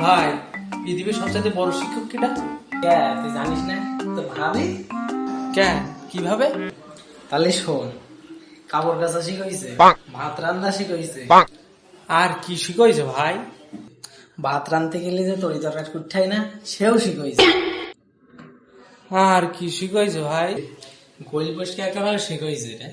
ভাই, পৃথিবীর সবচেয়ে বড় শিক্ষক কেটা? তুই জানিস না? তো ভাবি কেন, কিভাবে? তাহলে শোন, কাপড় কাচা শিখাইছে, ভাত রান্না শিখাইছে। আর কি শিখাইছে ভাই? ভাত রাঁধতে গেলে যে তরি তরকারি কুঠাই না, সেও শিখাইছে। আর কি শিখাইছে ভাই? গোল বসকে একেবারে শিখাইছে রে।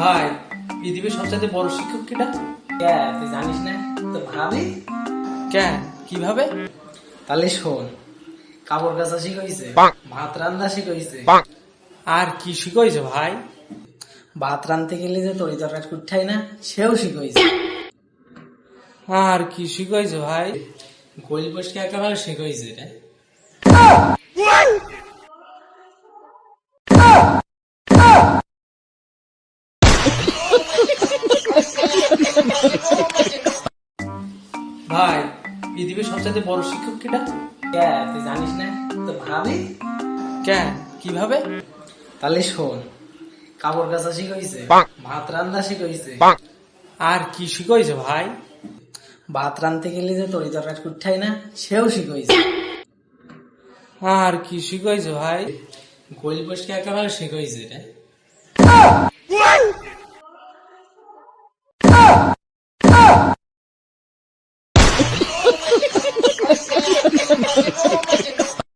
ভাই, পৃথিবীর সবচেয়ে বড় শিক্ষক কেটা? তুই জানিস না? তো ভাবি কেন, কিভাবে? তাহলে শোন, কাপড় কাচা শিখাইছে, ভাত রান্না শিখাইছে। আর কি শিখাইছে ভাই? ভাত রাঁধতে গেলে যে তরি তরকারি কুঠাই না, সেও শিখাইছে। আর কি শিখাইছে ভাই? গোল বসকে একেবারে শিখাইছে রে। ভাই, পৃথিবীর সবচেয়ে বড় শিক্ষক কেটা? তুই জানিস না? তো ভাবি কেন, কিভাবে? তাহলে শোন, কাপড় কাচা শিখাইছে, ভাত রান্না শিখাইছে। আর কি শিখাইছে ভাই? ভাত রাঁধতে গেলে যে তরি তরকারি কুঠাই না, সেও শিখাইছে। আর কি শিখাইছে ভাই? গোল বসকে একেবারে শিখাইছে রে।